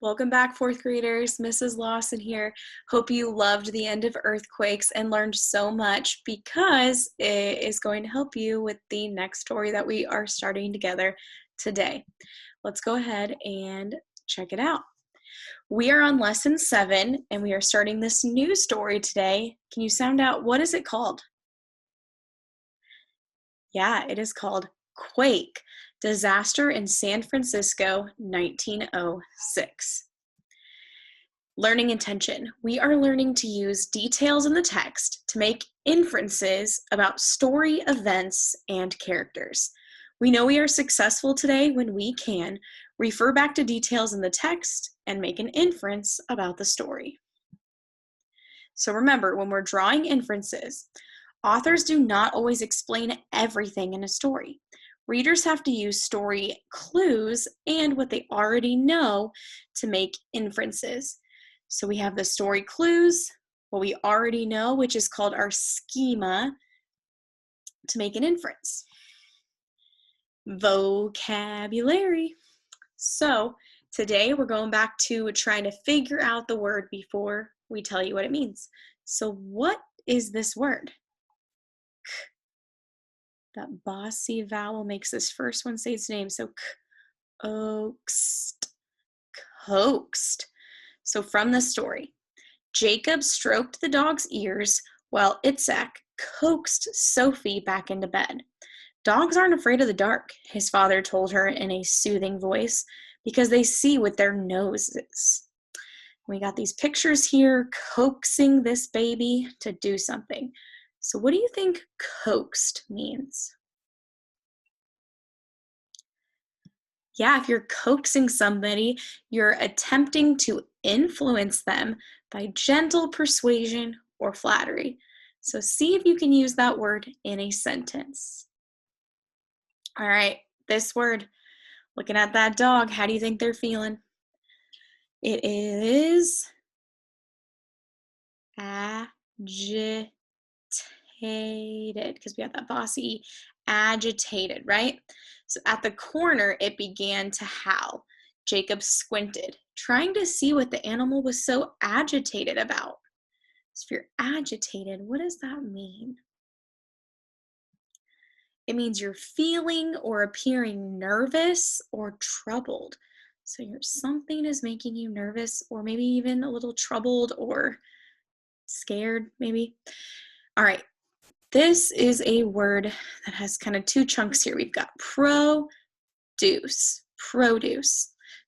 Welcome back, fourth graders. Mrs. Lawson here. Hope you loved the end of earthquakes and learned so much because it is going to help you with the next story that we are starting together today. Let's go ahead and check it out. We are on lesson 7 and we are starting this new story today. Can you sound out, what is it called? Yeah, it is called Quake. Disaster in San Francisco, 1906. Learning intention. We are learning to use details in the text to make inferences about story, events, and characters. We know we are successful today when we can refer back to details in the text and make an inference about the story. So remember, when we're drawing inferences, authors do not always explain everything in a story. Readers have to use story clues and what they already know to make inferences. So we have the story clues, what we already know, which is called our schema, to make an inference. Vocabulary. So today we're going back to trying to figure out the word before we tell you what it means. So what is this word? That bossy vowel makes this first one say its name. So coaxed, coaxed. So from the story, Jacob stroked the dog's ears while Itzhak coaxed Sophie back into bed. Dogs aren't afraid of the dark, his father told her in a soothing voice, because they see with their noses. We got these pictures here coaxing this baby to do something. So what do you think coaxed means? Yeah, if you're coaxing somebody, you're attempting to influence them by gentle persuasion or flattery. So see if you can use that word in a sentence. All right, this word, looking at that dog, how do you think they're feeling? It is agitated, because we have that bossy agitated, right? So at the corner, it began to howl. Jacob squinted, trying to see what the animal was so agitated about. So if you're agitated, what does that mean? It means you're feeling or appearing nervous or troubled. So something is making you nervous or maybe even a little troubled or scared, maybe. All right. This is a word that has kind of two chunks here. We've got produce.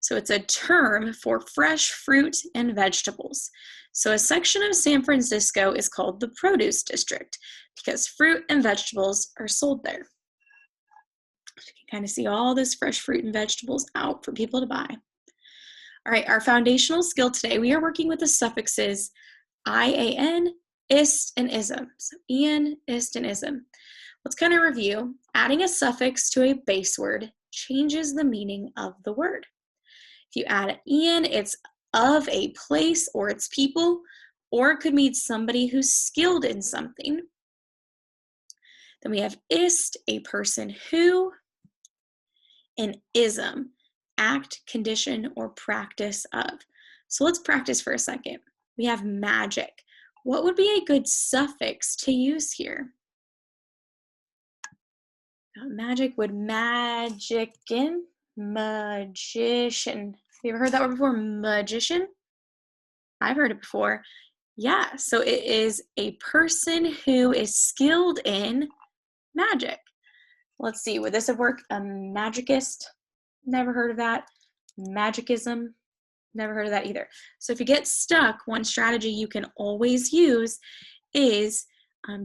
So it's a term for fresh fruit and vegetables. So a section of San Francisco is called the produce district because fruit and vegetables are sold there. You can kind of see all this fresh fruit and vegetables out for people to buy. All right, our foundational skill today, we are working with the suffixes IAN, ist, and ism. So ian, ist, and ism. Let's kind of review. Adding a suffix to a base word changes the meaning of the word. If you add an ian, it's of a place or its people, or it could mean somebody who's skilled in something. Then we have ist, a person who, and ism, act, condition, or practice of. So let's practice for a second. We have magic. What would be a good suffix to use here? Magic would magician, magician. Have you ever heard that word before? Magician? I've heard it before. Yeah, so it is a person who is skilled in magic. Let's see, would this have worked? A magicist? Never heard of that. Magicism? Never heard of that either. So if you get stuck, one strategy you can always use is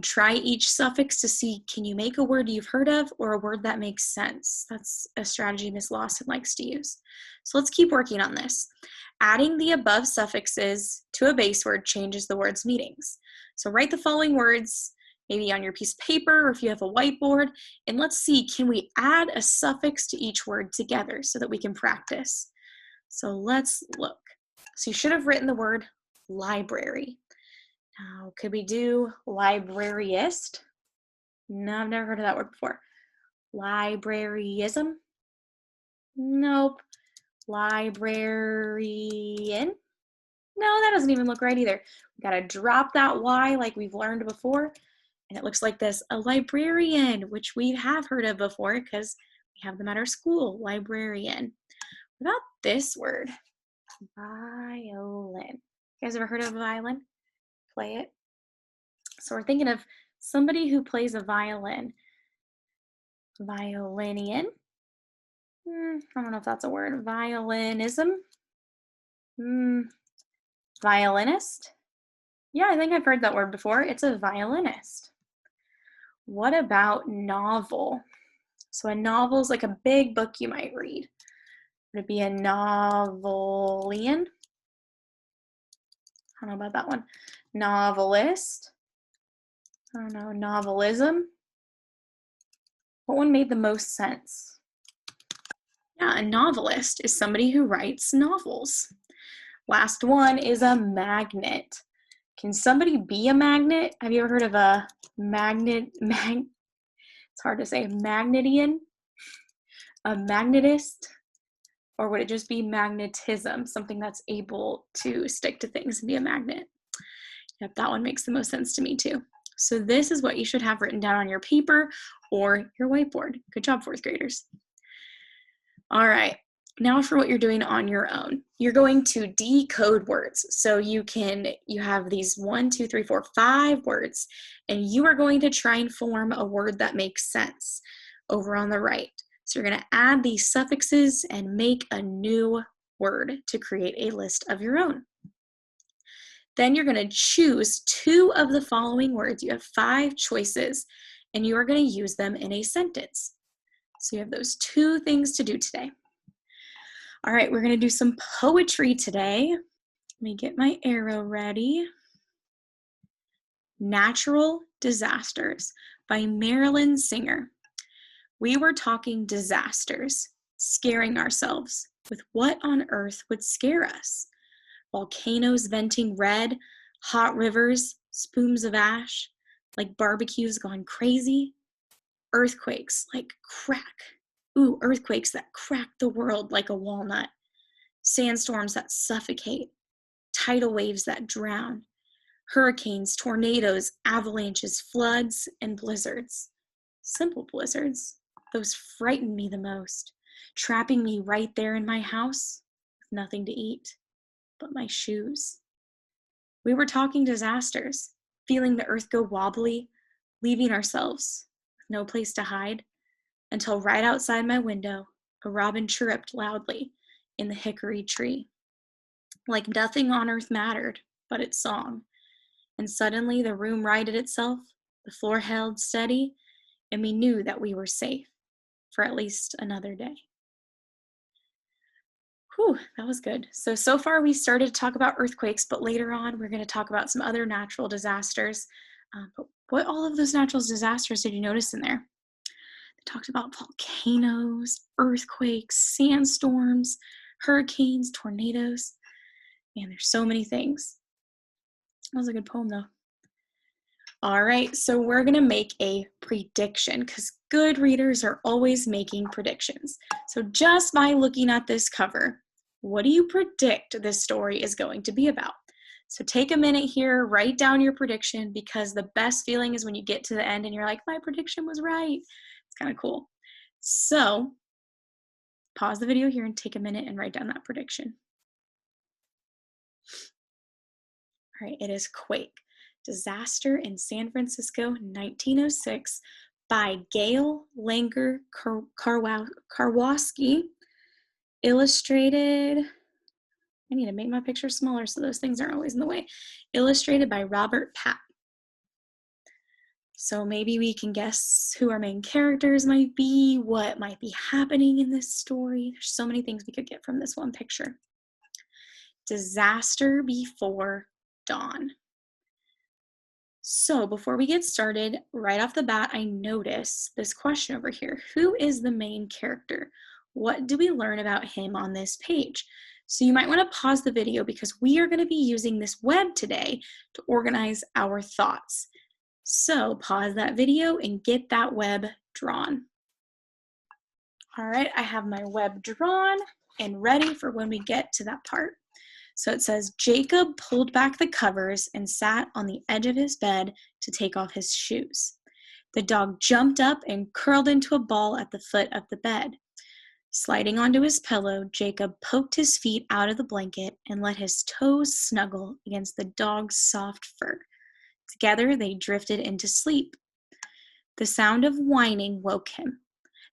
try each suffix to see, can you make a word you've heard of or a word that makes sense? That's a strategy Miss Lawson likes to use. So let's keep working on this. Adding the above suffixes to a base word changes the word's meanings. So write the following words, maybe on your piece of paper or if you have a whiteboard, and let's see, can we add a suffix to each word together so that we can practice? So let's look. So you should have written the word library. Now, could we do libraryist? No, I've never heard of that word before. Libraryism? Nope. Librarian. No, that doesn't even look right either. We gotta drop that Y like we've learned before. And it looks like this, a librarian, which we have heard of before because we have them at our school, librarian. What about this word? Violin. You guys ever heard of a violin? Play it. So we're thinking of somebody who plays a violin. Violinian. I don't know if that's a word. Violinism. Violinist. Yeah, I think I've heard that word before. It's a violinist. What about novel? So a novel is like a big book you might read. Would it be a novelian? I don't know about that one. Novelist. I don't know, novelism. What one made the most sense? Yeah, a novelist is somebody who writes novels. Last one is a magnet. Can somebody be a magnet? Have you ever heard of a magnet? It's hard to say. Magnetian? A magnetist? Or would it just be magnetism, something that's able to stick to things and be a magnet? Yep, that one makes the most sense to me too. So this is what you should have written down on your paper or your whiteboard. Good job, fourth graders. All right, now for what you're doing on your own. You're going to decode words. So you have these 1, 2, 3, 4, 5 words, and you are going to try and form a word that makes sense over on the right. So you're going to add these suffixes and make a new word to create a list of your own. Then you're going to choose 2 of the following words. You have 5 choices, and you are going to use them in a sentence. So you have those 2 things to do today. All right, we're going to do some poetry today. Let me get my arrow ready. Natural Disasters by Marilyn Singer. We were talking disasters, scaring ourselves with what on earth would scare us? Volcanoes venting red, hot rivers, spumes of ash, like barbecues gone crazy, earthquakes like crack. Ooh, earthquakes that crack the world like a walnut, sandstorms that suffocate, tidal waves that drown, hurricanes, tornadoes, avalanches, floods, and blizzards. Simple blizzards, those frighten me the most, trapping me right there in my house with nothing to eat but my shoes. We were talking disasters, feeling the earth go wobbly, leaving ourselves with no place to hide, until right outside my window, a robin chirruped loudly in the hickory tree. Like nothing on earth mattered but its song. And suddenly the room righted itself, the floor held steady, and we knew that we were safe for at least another day. Whew, that was good. So far we started to talk about earthquakes, but later on we're going to talk about some other natural disasters. But what all of those natural disasters did you notice in there? They talked about volcanoes, earthquakes, sandstorms, hurricanes, tornadoes. Man, there's so many things. That was a good poem though. All right, so we're gonna make a prediction because good readers are always making predictions. So just by looking at this cover, what do you predict this story is going to be about? So take a minute here, write down your prediction because the best feeling is when you get to the end and you're like, my prediction was right. It's kind of cool. So pause the video here and take a minute and write down that prediction. All right, it is Quake. Disaster in San Francisco, 1906, by Gail Langer Karwowski. Illustrated, I need to make my picture smaller so those things aren't always in the way. Illustrated by Robert Papp. So maybe we can guess who our main characters might be, what might be happening in this story. There's so many things we could get from this one picture. Disaster before dawn. So before we get started, right off the bat, I notice this question over here. Who is the main character? What do we learn about him on this page? So you might want to pause the video because we are going to be using this web today to organize our thoughts. So pause that video and get that web drawn. All right, I have my web drawn. and ready for when we get to that part. So it says, Jacob pulled back the covers and sat on the edge of his bed to take off his shoes. The dog jumped up and curled into a ball at the foot of the bed. Sliding onto his pillow, Jacob poked his feet out of the blanket and let his toes snuggle against the dog's soft fur. Together, they drifted into sleep. The sound of whining woke him.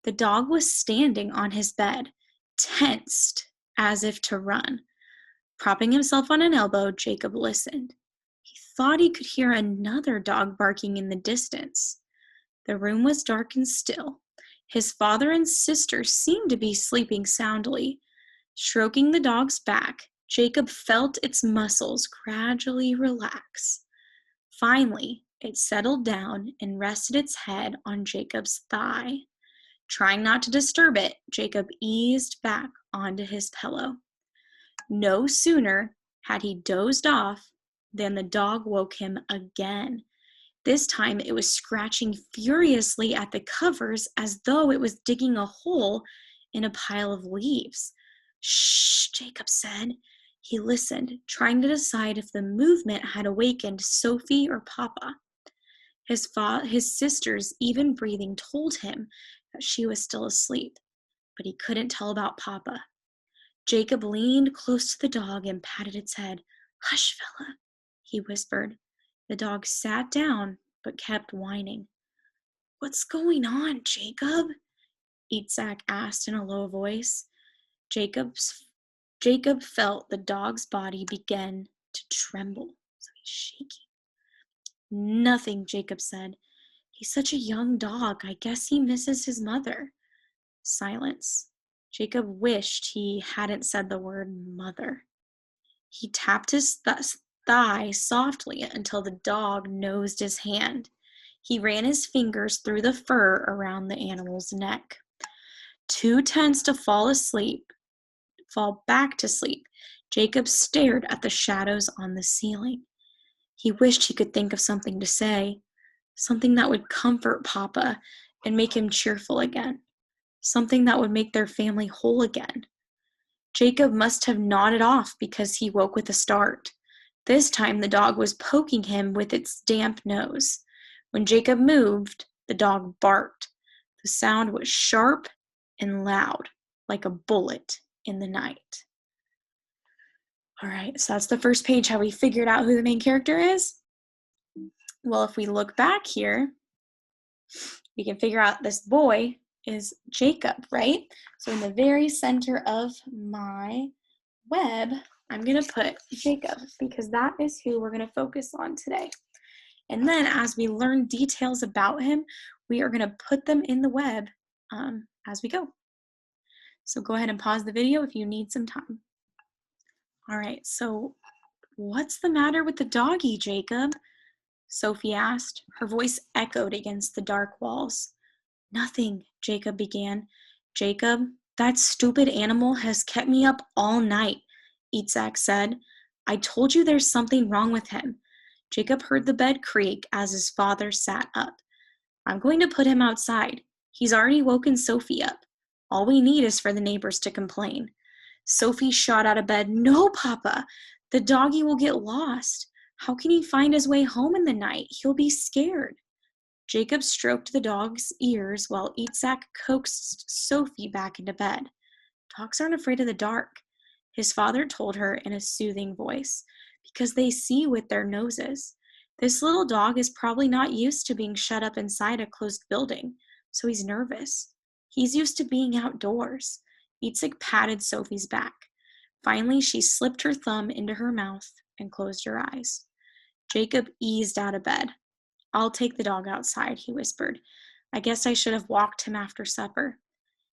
The dog was standing on his bed, tensed as if to run. Propping himself on an elbow, Jacob listened. He thought he could hear another dog barking in the distance. The room was dark and still. His father and sister seemed to be sleeping soundly. Stroking the dog's back, Jacob felt its muscles gradually relax. Finally, it settled down and rested its head on Jacob's thigh. Trying not to disturb it, Jacob eased back onto his pillow. No sooner had he dozed off than the dog woke him again. This time it was scratching furiously at the covers as though it was digging a hole in a pile of leaves. Shh, Jacob said. He listened, trying to decide if the movement had awakened Sophie or Papa. His sister's even breathing told him that she was still asleep, but he couldn't tell about Papa. Jacob leaned close to the dog and patted its head. Hush, fella, he whispered. The dog sat down, but kept whining. What's going on, Jacob? Itzhak asked in a low voice. Jacob felt the dog's body begin to tremble, so he's shaking. Nothing, Jacob said. He's such a young dog. I guess he misses his mother. Silence. Jacob wished he hadn't said the word mother. He tapped his thigh softly until the dog nosed his hand. He ran his fingers through the fur around the animal's neck. Too tense to fall back to sleep, Jacob stared at the shadows on the ceiling. He wished he could think of something to say, something that would comfort Papa and make him cheerful again, something that would make their family whole again. Jacob must have nodded off because he woke with a start. This time the dog was poking him with its damp nose. When Jacob moved, the dog barked. The sound was sharp and loud, like a bullet in the night. All right, so that's the first page, how we figured out who the main character is. Well, if we look back here, we can figure out this boy is Jacob, right? So in the very center of my web, I'm going to put Jacob because that is who we're going to focus on today. And then as we learn details about him, we are going to put them in the web as we go. So go ahead and pause the video if you need some time. All right, so what's the matter with the doggy, Jacob? Sophie asked. Her voice echoed against the dark walls. Nothing, Jacob began. Jacob, that stupid animal has kept me up all night, Itzhak said. I told you there's something wrong with him. Jacob heard the bed creak as his father sat up. I'm going to put him outside. He's already woken Sophie up. All we need is for the neighbors to complain. Sophie shot out of bed. No, Papa, the doggy will get lost. How can he find his way home in the night? He'll be scared. Jacob stroked the dog's ears while Itzhak coaxed Sophie back into bed. Dogs aren't afraid of the dark, his father told her in a soothing voice, because they see with their noses. This little dog is probably not used to being shut up inside a closed building, so he's nervous. He's used to being outdoors. Itzhak patted Sophie's back. Finally, she slipped her thumb into her mouth and closed her eyes. Jacob eased out of bed. I'll take the dog outside, he whispered. I guess I should have walked him after supper.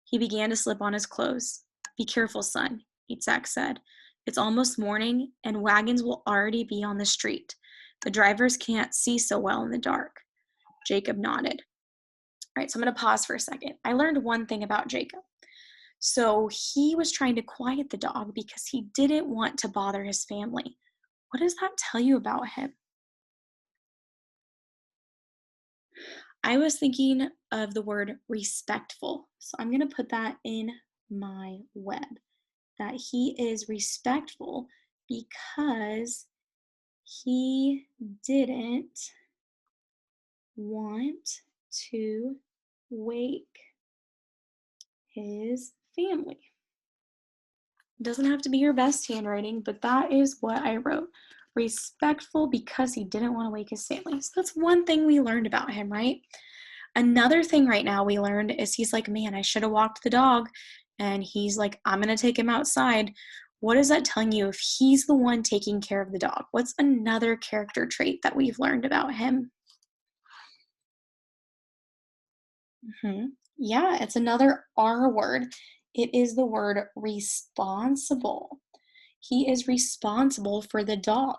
He began to slip on his clothes. Be careful, son, Itzhak said. It's almost morning, and wagons will already be on the street. The drivers can't see so well in the dark. Jacob nodded. All right, so I'm going to pause for a second. I learned one thing about Jacob. So he was trying to quiet the dog because he didn't want to bother his family. What does that tell you about him? I was thinking of the word respectful. So I'm going to put that in my web. that he is respectful because he didn't want to wake his family. It doesn't have to be your best handwriting, but that is what I wrote. Respectful because he didn't want to wake his family. So that's one thing we learned about him, right? Another thing right now we learned is he's like, man, I should have walked the dog. And he's like, I'm going to take him outside. What is that telling you if he's the one taking care of the dog? What's another character trait that we've learned about him? Yeah, it's another R word. It is the word responsible. He is responsible for the dog.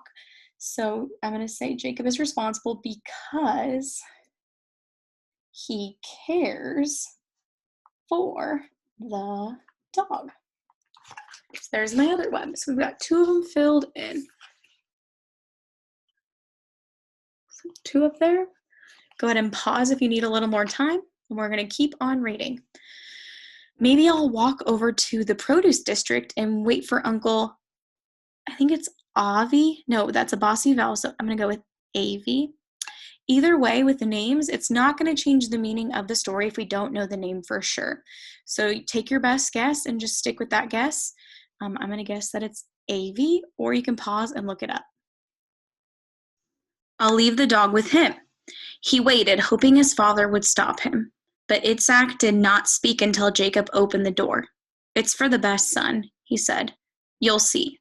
So I'm going to say Jacob is responsible because he cares for the dog. So there's my other one. So we've got 2 of them filled in. So 2 up there. Go ahead and pause if you need a little more time, and we're going to keep on reading. Maybe I'll walk over to the produce district and wait for Uncle, I think it's Avi. No, that's a bossy vowel, so I'm going to go with Avi. Either way, with the names, it's not going to change the meaning of the story if we don't know the name for sure. So take your best guess and just stick with that guess. I'm going to guess that it's Avi, or you can pause and look it up. I'll leave the dog with him. He waited, hoping his father would stop him. But Itzhak did not speak until Jacob opened the door. It's for the best, son, he said. You'll see.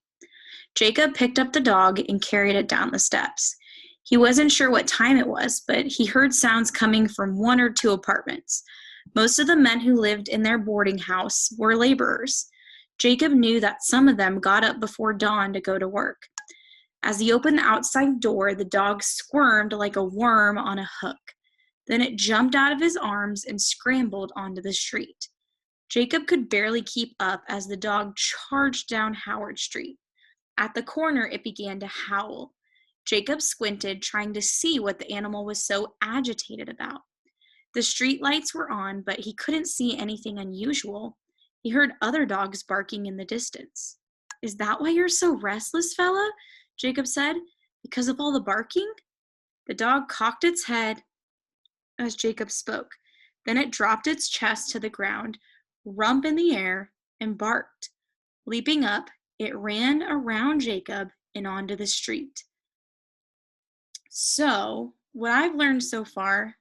Jacob picked up the dog and carried it down the steps. He wasn't sure what time it was, but he heard sounds coming from 1 or 2 apartments. Most of the men who lived in their boarding house were laborers. Jacob knew that some of them got up before dawn to go to work. As he opened the outside door, the dog squirmed like a worm on a hook. Then it jumped out of his arms and scrambled onto the street. Jacob could barely keep up as the dog charged down Howard Street. At the corner, it began to howl. Jacob squinted, trying to see what the animal was so agitated about. The street lights were on, but he couldn't see anything unusual. He heard other dogs barking in the distance. Is that why you're so restless, fella? Jacob said. Because of all the barking? The dog cocked its head as Jacob spoke. Then it dropped its chest to the ground, rump in the air, and barked. Leaping up, it ran around Jacob and onto the street. So, what I've learned so far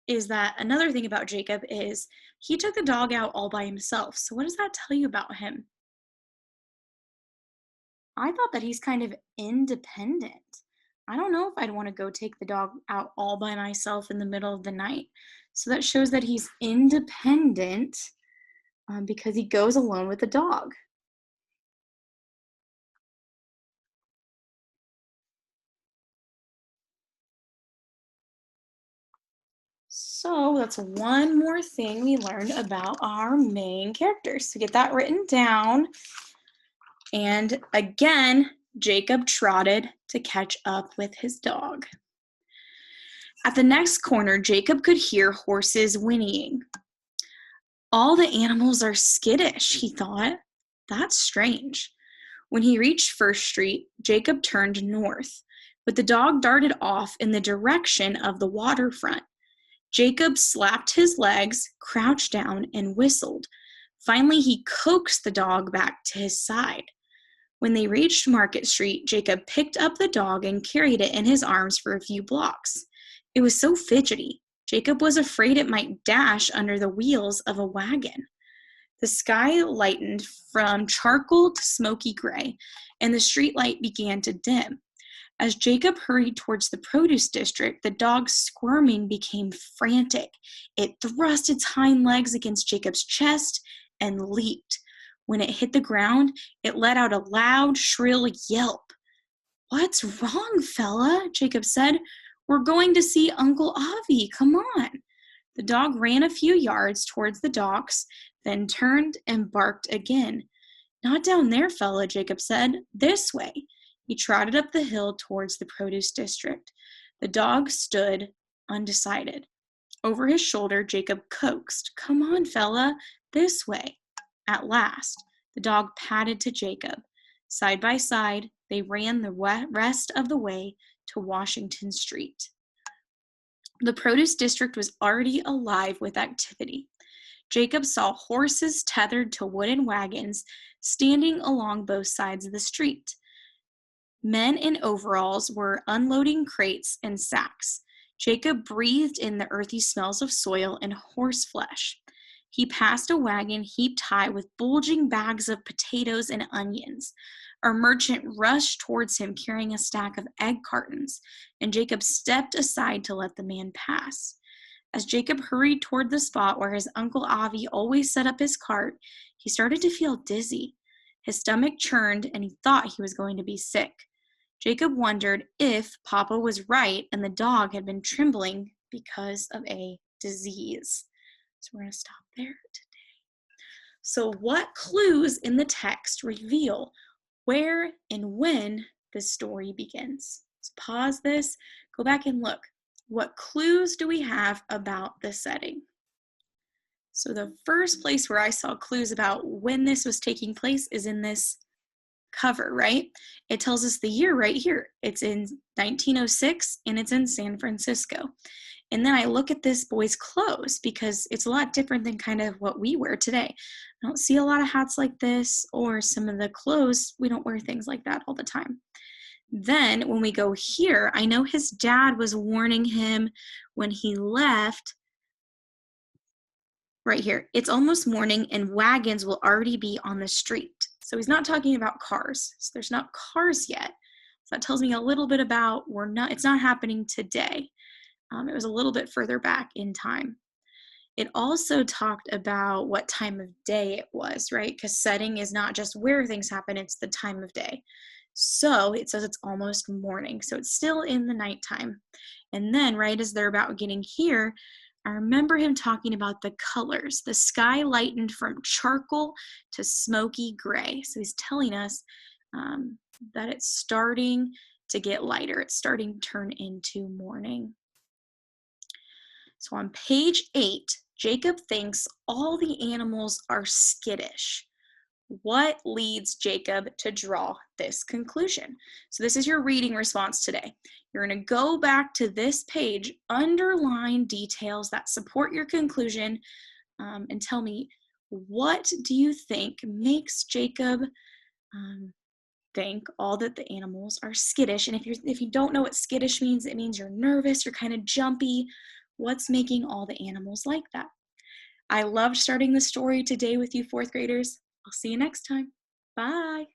is that another thing about Jacob is he took the dog out all by himself. So, what does that tell you about him? I thought that he's kind of independent. I don't know if I'd want to go take the dog out all by myself in the middle of the night. So that shows that he's independent because he goes alone with the dog. So that's one more thing we learned about our main characters. So get that written down. And again, Jacob trotted to catch up with his dog. At the next corner, Jacob could hear horses whinnying. All the animals are skittish, he thought. That's strange. When he reached First Street, Jacob turned north, but the dog darted off in the direction of the waterfront. Jacob slapped his legs, crouched down, and whistled. Finally, he coaxed the dog back to his side. When they reached Market Street, Jacob picked up the dog and carried it in his arms for a few blocks. It was so fidgety. Jacob was afraid it might dash under the wheels of a wagon. The sky lightened from charcoal to smoky gray, and the street light began to dim. As Jacob hurried towards the produce district, the dog's squirming became frantic. It thrust its hind legs against Jacob's chest and leaped. When it hit the ground, it let out a loud, shrill yelp. What's wrong, fella? Jacob said. We're going to see Uncle Avi. Come on. The dog ran a few yards towards the docks, then turned and barked again. Not down there, fella, Jacob said. This way. He trotted up the hill towards the produce district. The dog stood undecided. Over his shoulder, Jacob coaxed, Come on, fella, this way. At last, The dog padded to Jacob. Side by side, they ran the rest of the way to Washington Street. The produce district was already alive with activity. Jacob saw horses tethered to wooden wagons standing along both sides of the street. Men in overalls were unloading crates and sacks. Jacob breathed in the earthy smells of soil and horse flesh. He passed a wagon heaped high with bulging bags of potatoes and onions. A merchant rushed towards him carrying a stack of egg cartons, and Jacob stepped aside to let the man pass. As Jacob hurried toward the spot where his Uncle Avi always set up his cart, he started to feel dizzy. His stomach churned, and he thought he was going to be sick. Jacob wondered if Papa was right and the dog had been trembling because of a disease. So we're going to stop there today. So what clues in the text reveal where and when the story begins? So pause this, go back and look. What clues do we have about the setting? So the first place where I saw clues about when this was taking place is in this cover, right? It tells us the year right here. It's in 1906 and it's in San Francisco. And then I look at this boy's clothes because it's a lot different than kind of what we wear today. I don't see a lot of hats like this, or some of the clothes, we don't wear things like that all the time. Then when we go here, I know his dad was warning him when he left. Right here, it's almost morning and wagons will already be on the street. So he's not talking about cars. So there's not cars yet. So that tells me a little bit about it's not happening today. It was a little bit further back in time. It also talked about what time of day it was, right? Because setting is not just where things happen, it's the time of day. So it says it's almost morning. So it's still in the nighttime. And then right as they're about getting here, I remember him talking about the colors. The sky lightened from charcoal to smoky gray. So he's telling us that it's starting to get lighter. It's starting to turn into morning. So on page 8, Jacob thinks all the animals are skittish. What leads Jacob to draw this conclusion? So this is your reading response today. You're going to go back to this page, underline details that support your conclusion, and tell me, what do you think makes Jacob think all that the animals are skittish? And if you don't know what skittish means, it means you're nervous, you're kind of jumpy. What's making all the animals like that? I loved starting the story today with you, 4th graders. I'll see you next time. Bye.